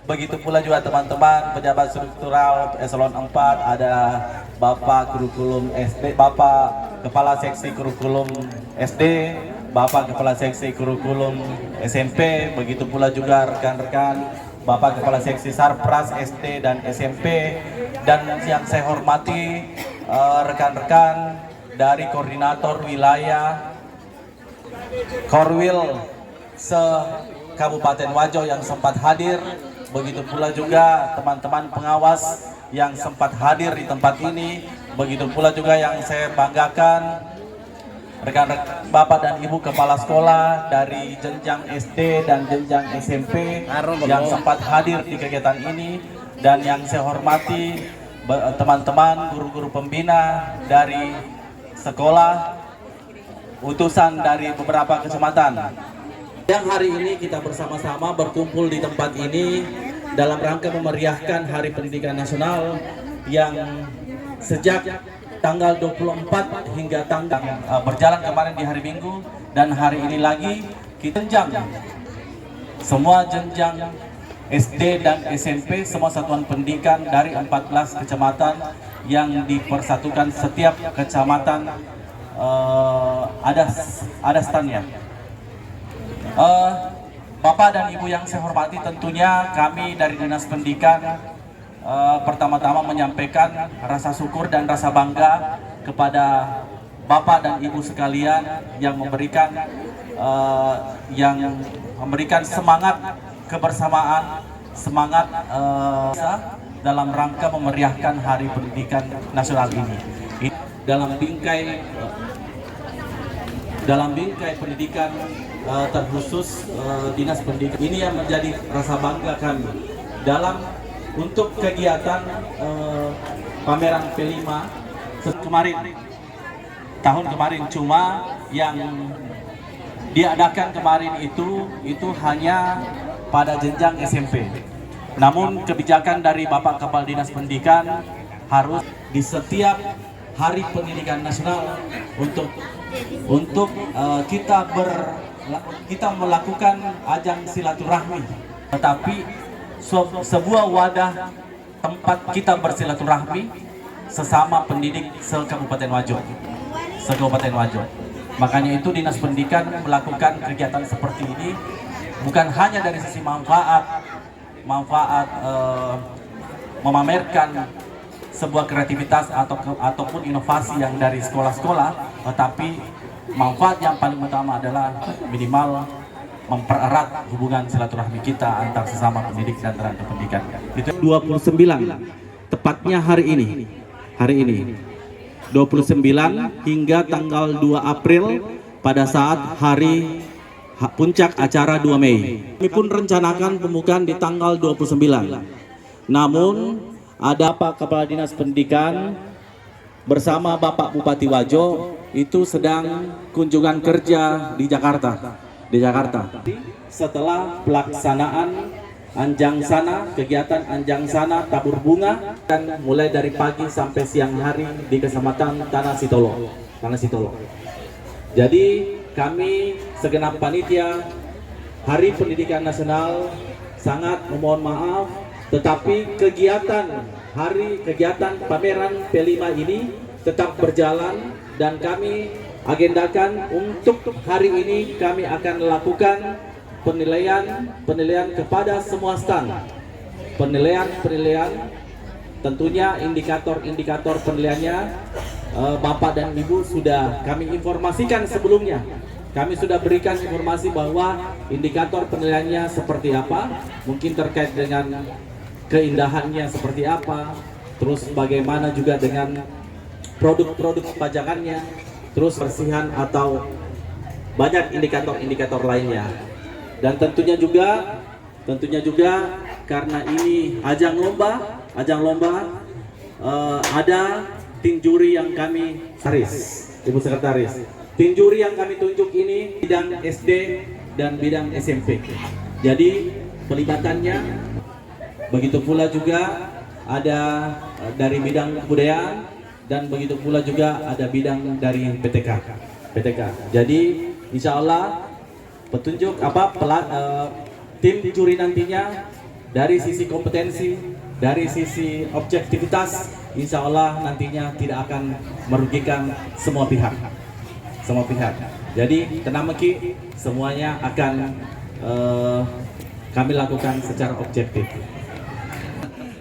Begitu pula juga teman-teman pejabat struktural eselon 4, ada Bapak kurikulum SD, Bapak Kepala Seksi Kurikulum SD, Bapak Kepala Seksi Kurikulum SMP, begitu pula juga rekan-rekan Bapak Kepala Seksi Sarpras SD dan SMP, dan yang saya hormati rekan-rekan dari koordinator wilayah Korwil se-Kabupaten Wajo yang sempat hadir, begitu pula juga teman-teman pengawas yang sempat hadir di tempat ini, begitu pula juga yang saya banggakan rekan-rekan Bapak dan Ibu Kepala Sekolah dari jenjang SD dan jenjang SMP yang sempat hadir di kegiatan ini, dan yang saya hormati teman-teman guru-guru pembina dari sekolah, utusan dari beberapa kecamatan. Yang hari ini kita bersama-sama berkumpul di tempat ini dalam rangka memeriahkan Hari Pendidikan Nasional yang sejak tanggal 24 hingga tanggal berjalan kemarin di hari Minggu, dan hari ini lagi kita jenjang semua jenjang SD dan SMP, semua satuan pendidikan dari 14 kecamatan yang dipersatukan. Setiap kecamatan ada standnya. Bapak dan Ibu yang saya hormati, tentunya kami dari Dinas Pendidikan pertama-tama menyampaikan rasa syukur dan rasa bangga kepada Bapak dan Ibu sekalian yang memberikan semangat kebersamaan, semangat dalam rangka memeriahkan Hari Pendidikan Nasional ini. Dalam bingkai pendidikan terkhusus Dinas Pendidikan ini yang menjadi rasa bangga kami dalam untuk kegiatan pameran P5 tahun kemarin. Cuma yang diadakan kemarin itu hanya pada jenjang SMP. Namun kebijakan dari Bapak Kepala Dinas Pendidikan harus di setiap Hari Pendidikan Nasional untuk kita melakukan ajang silaturahmi, tetapi sebuah wadah tempat kita bersilaturahmi sesama pendidik se-Kabupaten Wajo. Makanya itu Dinas Pendidikan melakukan kegiatan seperti ini bukan hanya dari sisi manfaat memamerkan sebuah kreativitas ataupun inovasi yang dari sekolah-sekolah, tetapi manfaat yang paling utama adalah minimal mempererat hubungan silaturahmi kita antar sesama pendidik dan tenaga pendidikan. Itu 29, tepatnya hari ini 29 hingga tanggal 2 April pada saat hari puncak acara 2 Mei. Kami pun rencanakan pembukaan di tanggal 29. Namun ada Pak Kepala Dinas Pendidikan bersama Bapak Bupati Wajo itu sedang kunjungan kerja di Jakarta. Setelah pelaksanaan kegiatan Anjang Sana tabur bunga, dan mulai dari pagi sampai siang hari di Kecamatan Tanah Sitolo. Jadi kami segenap panitia Hari Pendidikan Nasional sangat memohon maaf, tetapi kegiatan pameran P5 ini tetap berjalan, dan kami agendakan untuk hari ini kami akan lakukan penilaian kepada semua stand. Penilaian tentunya indikator penilaiannya Bapak dan Ibu sudah kami informasikan sebelumnya. Kami sudah berikan informasi bahwa indikator penilaiannya seperti apa, mungkin terkait dengan keindahannya seperti apa, terus bagaimana juga dengan produk-produk pajangannya, terus bersihan atau banyak indikator-indikator lainnya. Dan tentunya juga karena ini ajang lomba ada tim juri yang kami Ibu Sekretaris. Tim juri yang kami tunjuk ini bidang SD dan bidang SMP. Jadi pelibatannya begitu pula juga ada dari bidang kebudayaan, dan begitu pula juga ada bidang dari PTK. Jadi insya Allah petunjuk tim juri nantinya dari sisi kompetensi, dari sisi objektivitas, insya Allah nantinya tidak akan merugikan semua pihak. Jadi tenang Meki, semuanya akan kami lakukan secara objektif.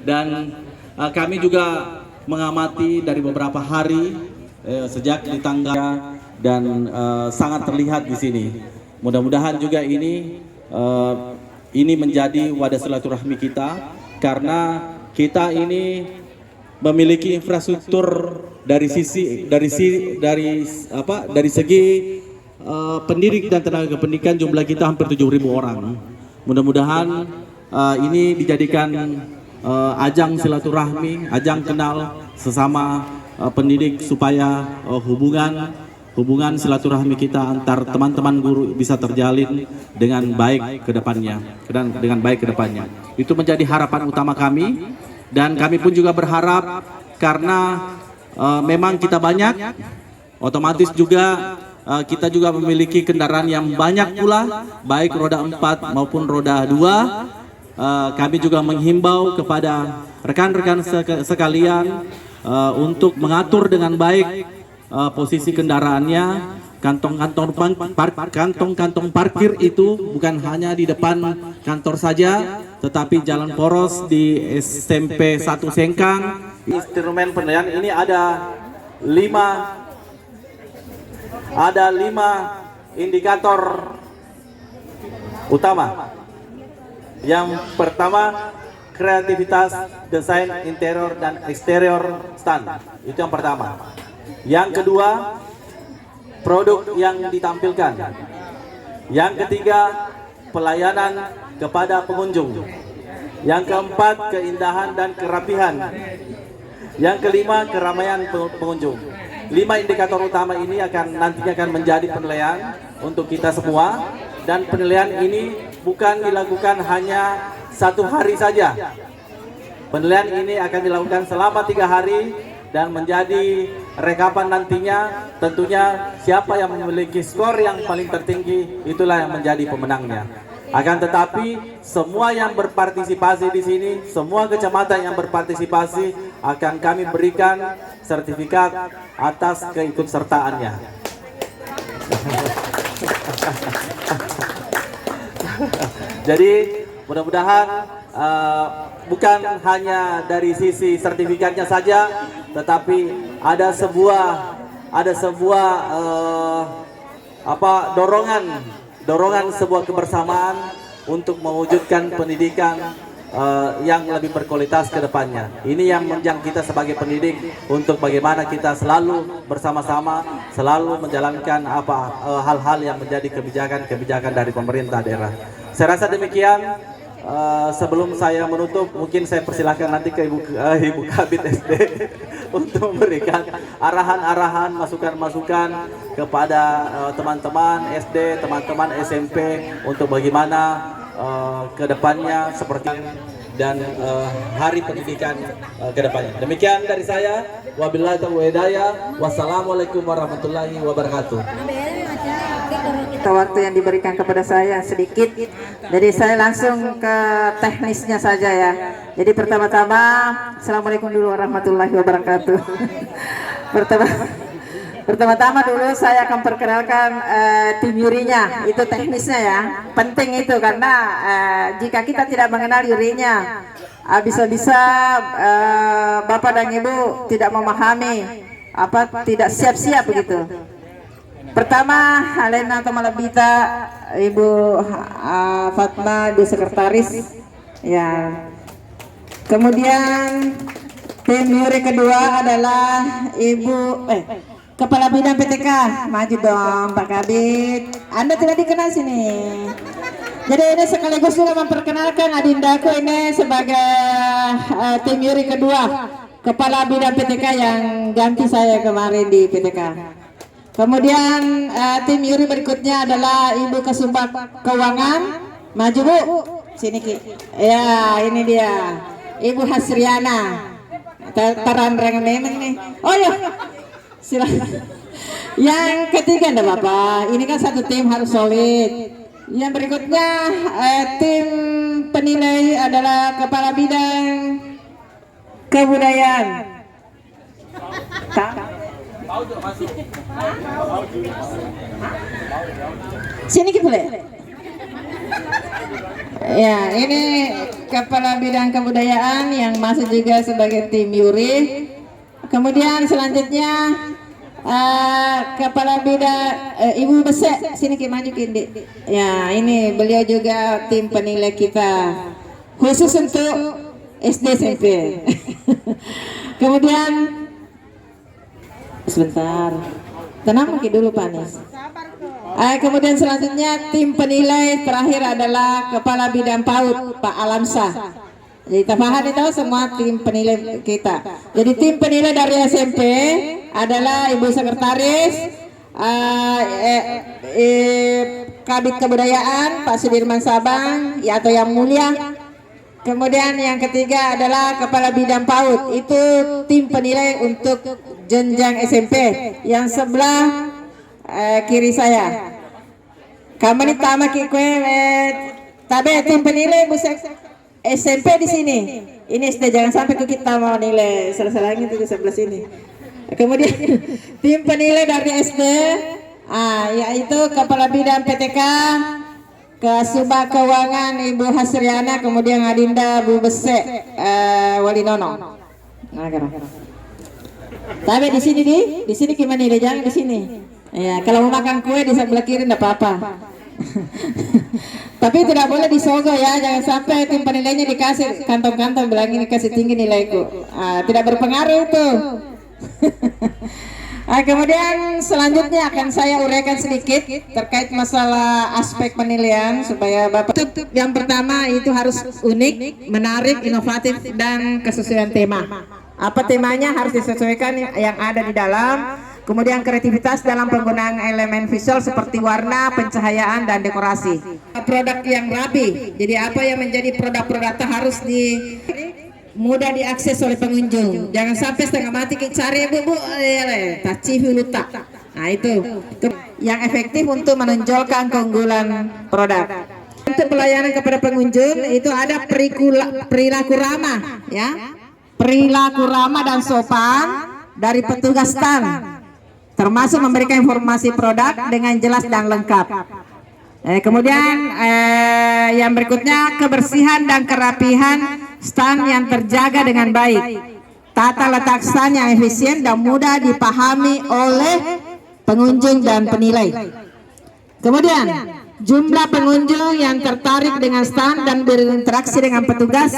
Dan kami juga mengamati dari beberapa hari sejak di tangga dan sangat terlihat di sini. Mudah-mudahan juga ini menjadi wadah silaturahmi kita, karena kita ini memiliki infrastruktur dari segi pendidik dan tenaga kependidikan. Jumlah kita hampir 7.000 orang. Mudah-mudahan ini dijadikan ajang silaturahmi, ajang kenal sesama pendidik, supaya hubungan silaturahmi kita antar teman-teman guru bisa terjalin dengan baik ke depannya. Itu menjadi harapan utama kami, dan kami pun juga berharap, karena memang kita banyak, otomatis juga kita juga memiliki kendaraan yang banyak pula, baik roda 4 maupun roda 2. Kami juga menghimbau kepada rekan-rekan sekalian untuk mengatur dengan baik posisi kendaraannya. Kantong-kantong parkir itu bukan hanya di depan kantor saja, tetapi jalan poros di SMP 1 Sengkang. Instrumen penilaian ini ada 5 indikator utama. Yang pertama, kreativitas desain interior dan eksterior stand. Itu yang pertama. Yang kedua, produk yang ditampilkan. Yang ketiga, pelayanan kepada pengunjung. Yang keempat, keindahan dan kerapihan. Yang kelima, keramaian pengunjung. 5 indikator utama ini nantinya akan menjadi penilaian untuk kita semua, dan penilaian ini bukan dilakukan hanya 1 hari saja. Penilaian ini akan dilakukan selama 3 hari dan menjadi rekapan nantinya. Tentunya siapa yang memiliki skor yang paling tertinggi, itulah yang menjadi pemenangnya. Akan tetapi semua yang berpartisipasi di sini, semua kecamatan yang berpartisipasi, akan kami berikan sertifikat atas keikutsertaannya. Jadi mudah-mudahan bukan hanya dari sisi sertifikatnya saja, tetapi ada sebuah dorongan sebuah kebersamaan untuk mewujudkan pendidikan yang lebih berkualitas ke depannya. Ini yang kita sebagai pendidik, untuk bagaimana kita selalu bersama-sama, selalu menjalankan hal-hal yang menjadi kebijakan dari pemerintah daerah. Saya rasa demikian. Sebelum saya menutup, mungkin saya persilakan nanti ke Ibu Kabid SD untuk memberikan arahan-arahan, masukan-masukan kepada teman-teman SD, teman-teman SMP, untuk bagaimana ke depannya seperti dan hari pendidikan ke depannya. Demikian dari saya. Wabillahi taufiq wal hidayah. Wassalamualaikum warahmatullahi wabarakatuh. Waktu yang diberikan kepada saya sedikit, jadi saya langsung ke teknisnya saja ya. Jadi pertama-tama, assalamualaikum dulu warahmatullahi wabarakatuh. Pertama-tama dulu saya akan perkenalkan tim jurinya. Itu teknisnya ya, penting itu, karena jika kita tidak mengenal jurinya, bisa-bisa Bapak dan Ibu tidak memahami, tidak siap-siap begitu. Pertama, Alena Tomalabita, Ibu Fatma, Ibu Sekretaris, ya. Kemudian tim juri kedua adalah Ibu Kepala Bidang PTK. Maju dong Pak Kabid. Anda tidak dikenal sini. Jadi ini sekaligus juga memperkenalkan adindaku ini sebagai tim juri kedua, Kepala Bidang PTK yang ganti saya kemarin di PTK. Kemudian tim juri berikutnya adalah Ibu Kasubag Keuangan. Maju Bu, sini Ki. Ya, ini dia Ibu Hasriana. Terang-terang memang nih. Oh ya, silakan. Yang ketiga ada Bapak. Ini kan satu tim harus solid. Yang berikutnya tim penilai adalah Kepala Bidang Kebudayaan. Sini kita boleh. Ya, ini Kepala Bidang Kebudayaan yang masuk juga sebagai tim Yuri. Kemudian selanjutnya Kepala Bidang Ibu Besek, sini kita majukin Dik. Ya, ini beliau juga tim penilai kita khusus untuk SD SMP. Kemudian sebentar, tenang mungkin dulu Pak Anies. Kemudian selanjutnya tim penilai terakhir adalah Kepala Bidang PAUD Pak Alamsah. Jadi tafahan itu semua tim penilai kita. Jadi tim penilai dari SMP adalah Ibu Sekretaris, Kabid Kebudayaan Pak Sudirman Sabang, ya atau yang mulia. Kemudian yang ketiga adalah Kepala Bidang PAUD, itu tim penilai untuk jenjang SMP. Yang sebelah kiri saya. Kami tama kikwe tabe tim penilai Bu SMP di sini. Ini SD, jangan sampai kita mau nilai selesai itu di sebelah sini. Kemudian tim penilai dari SD, yaitu Kepala Bidang PTK, Kasubag Keuangan Ibu Hasriana, kemudian Adinda Bu Besek Walinono. Nah, tapi di sini gimana nilai, jangan di sini. Ya, kalau mau makan kue di sebelah kiri enggak apa-apa. Tapi tidak boleh disogo ya, jangan sampai tim penilainya dikasih kantong-kantong bilang ini kasih tinggi nilaiku. Tidak berpengaruh itu. Kemudian selanjutnya akan saya uraikan sedikit terkait masalah aspek penilaian supaya Bapak. Yang pertama itu harus unik, menarik, inovatif, dan kesesuaian tema. Apa temanya harus disesuaikan yang ada di dalam. Kemudian kreativitas dalam penggunaan elemen visual seperti warna, pencahayaan, dan dekorasi. Produk yang rapi. Jadi apa yang menjadi produk-produk harus mudah diakses oleh pengunjung. Jangan sampai setengah mati cari bu, taci huluta. Nah itu yang efektif untuk menonjolkan keunggulan produk. Untuk pelayanan kepada pengunjung itu ada perilaku ramah, ya, perilaku ramah dan sopan dari petugas stand. Termasuk memberikan informasi produk dengan jelas dan lengkap. Kemudian yang berikutnya kebersihan dan kerapihan stand yang terjaga dengan baik. Tata letak stand yang efisien dan mudah dipahami oleh pengunjung dan penilai. Kemudian jumlah pengunjung yang tertarik dengan stand dan berinteraksi dengan petugas.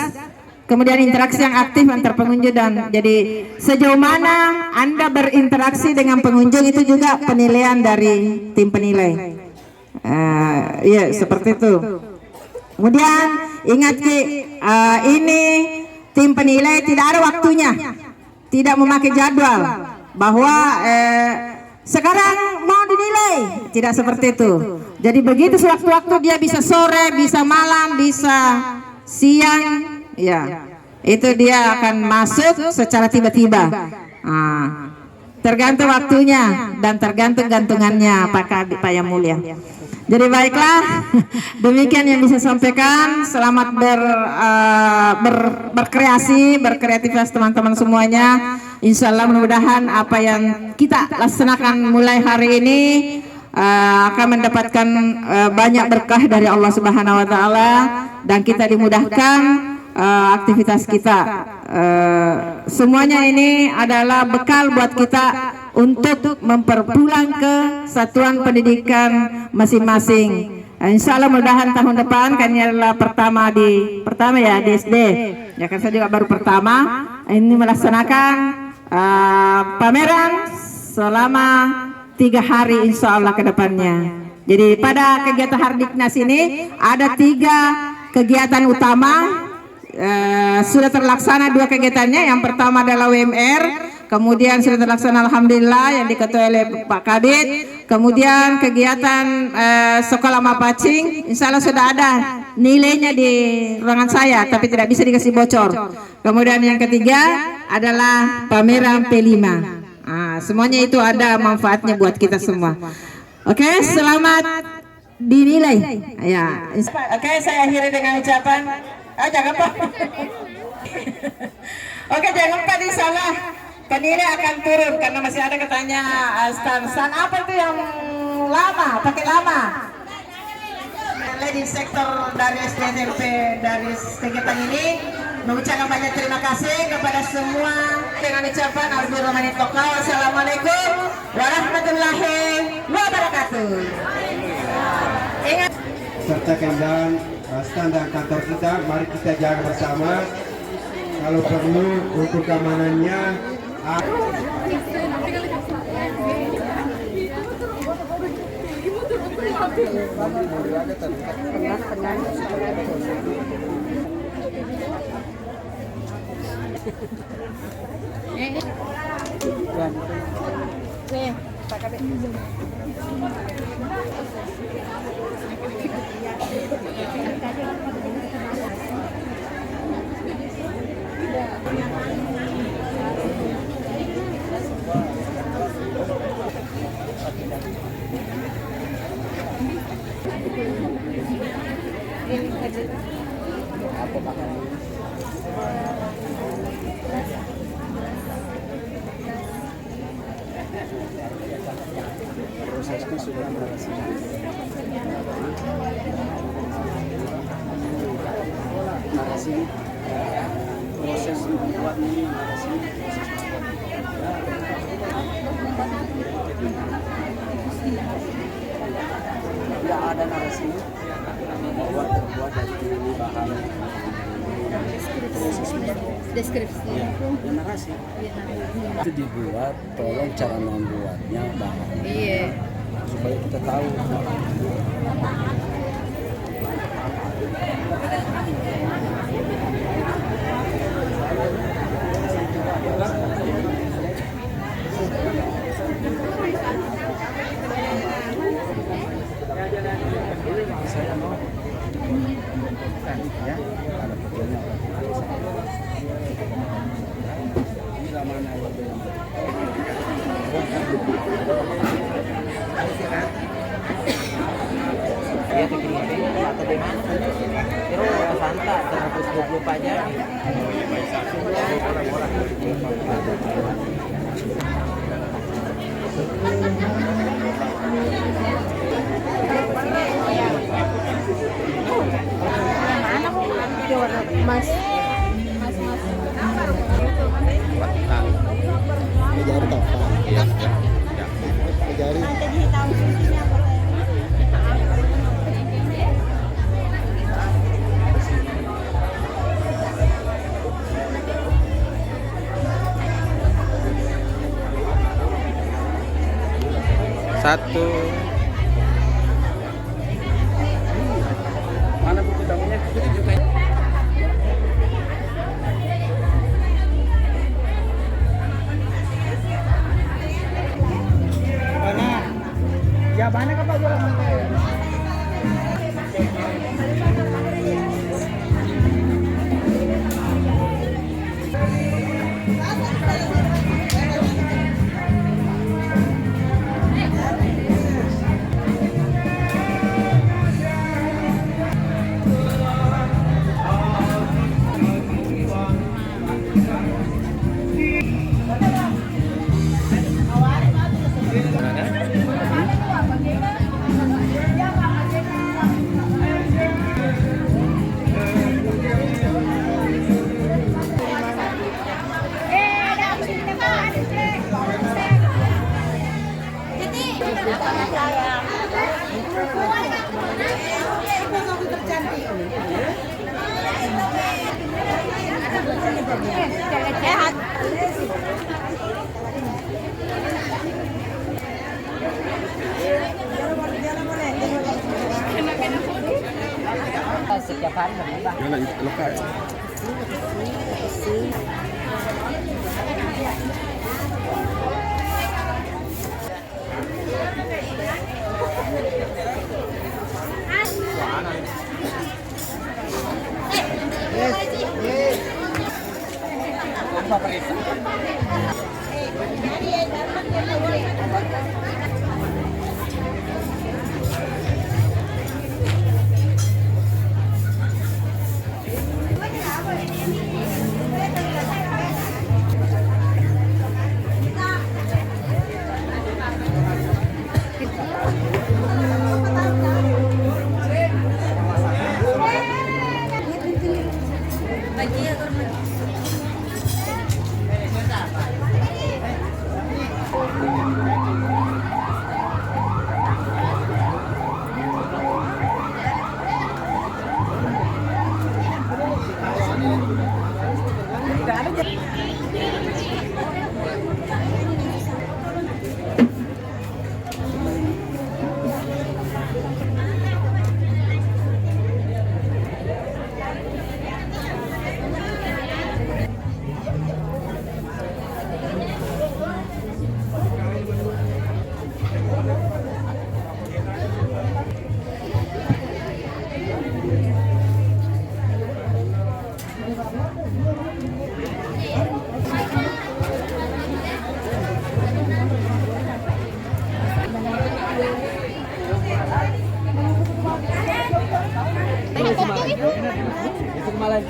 Kemudian interaksi yang aktif antar pengunjung, dan jadi sejauh mana Anda berinteraksi dengan pengunjung itu juga penilaian dari tim penilai. Iya seperti itu. Kemudian ingat ini tim penilai tidak ada waktunya, tidak memakai jadwal bahwa sekarang mau dinilai, tidak seperti itu. Jadi begitu sewaktu-waktu dia bisa sore, bisa malam, bisa siang. Ya, itu dia akan masuk secara tiba-tiba. Tergantung waktunya dan tergantung gantungannya Pak Yang Mulia. Jadi baiklah, demikian yang bisa sampaikan. Selamat berkreasi, berkreativitas teman-teman semuanya. Insya Allah mudah-mudahan apa yang kita laksanakan mulai hari ini akan mendapatkan banyak berkah dari Allah Subhanahu Wa Taala, dan kita dimudahkan aktivitas kita. Semuanya ini adalah bekal buat kita untuk memperpulang ke satuan pendidikan masing-masing. Insya Allah mudah-mudahan tahun depan, kan ini adalah pertama di SD. Ya kan saya juga baru pertama ini melaksanakan pameran selama 3 hari insya Allah ke depannya. Jadi pada kegiatan Hardiknas ini ada 3 kegiatan utama. Sudah terlaksana 2 kegiatannya. Yang pertama adalah WMR, kemudian sudah terlaksana alhamdulillah yang diketuai oleh Pak Kabid. Kemudian kegiatan sekolah mapacing, insya Allah sudah ada nilainya di ruangan saya, tapi tidak bisa dikasih bocor. Kemudian yang ketiga adalah pameran P5. Semuanya itu ada manfaatnya buat kita semua. Oke, selamat dinilai. Ya. Oke, saya akhiri dengan ucapan. Jangan Pak. Oke, jangan lupa di sana. Kanina akan turun karena masih ada katanya stand apa tuh yang lama, pakai lama. Di sektor dari SDMP dari kegiatan ini mengucapkan banyak terima kasih kepada semua dengan ucapan Alhamdulillah. Assalamualaikum warahmatullahi wabarakatuh. Ingat serta keadaan stand dan kantor kita, mari kita jaga bersama. Kalau perlu untuk keamanannya. Prosesnya sudah berhasil. Narasi proses membuat ini narasi tidak ada narasi bahwa terbuat dari bahan deskripsi ya, narasi itu dibuat, tolong cara membuatnya bahan supaya kita tahu. Saya mau ya, ada fotonya. Ini ramana Iya dikirim atau di mana? Pero Santa terhapus 20 aja. Mas Jari kapan? Jari. Satu. Mana buku tamunya? Mana? Ya mana ka Pak? Setiap hari berubah. Itu kemalan.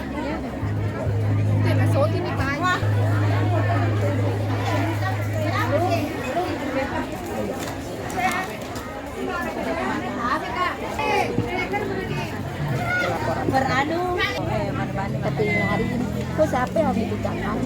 Beranu mana-mana tapi hari ini kok siapa yang dibukakan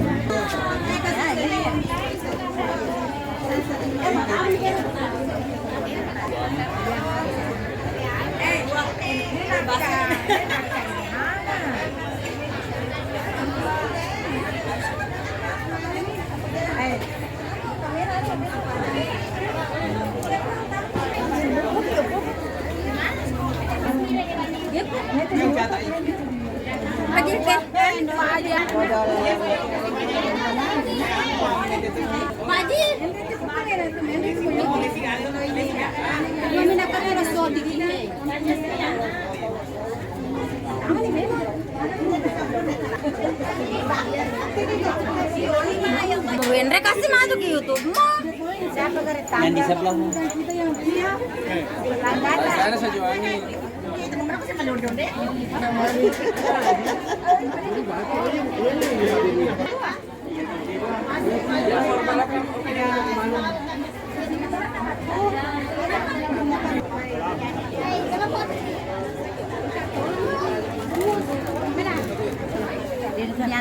Wendre kasih masuk ke YouTube mau siapa kereta Yang di sebelahmu. Sana Sajuangi.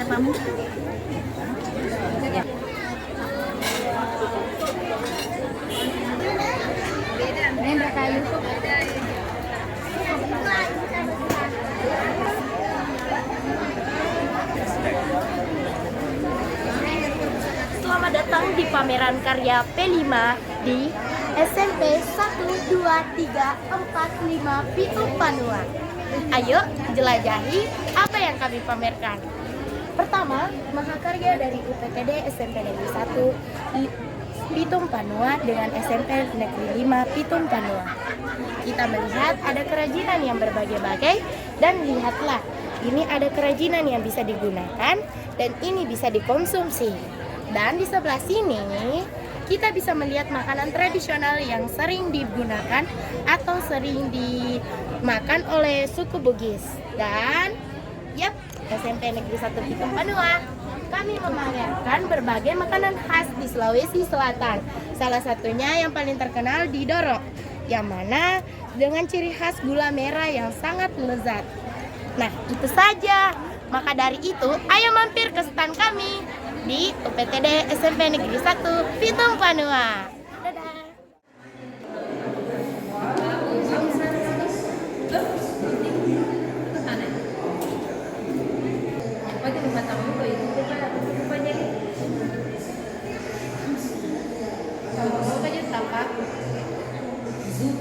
Biar kamu Wendre kayu Selamat datang di pameran karya P5 di SMP 1, 2, 3, 4, 5 Pitung Panua. Ayo jelajahi apa yang kami pamerkan. Pertama, mahakarya dari UPTD SMP Negeri 1 Pitung Panua dengan SMP Negeri 5 Pitung Panua. Kita melihat ada kerajinan yang berbagai-bagai dan lihatlah, ini ada kerajinan yang bisa digunakan dan ini bisa dikonsumsi. Dan di sebelah sini kita bisa melihat makanan tradisional yang sering digunakan atau sering dimakan oleh suku Bugis. Dan yap, SMP Negeri 1 Pitung Panua, kami memamerkan berbagai makanan khas di Sulawesi Selatan. Salah satunya yang paling terkenal di Doro, yang mana dengan ciri khas gula merah yang sangat lezat. Nah, itu saja. Maka dari itu, ayo mampir ke stand kami di UPTD SMP Negeri 1 Pitung Panua. Dadah. Zoom,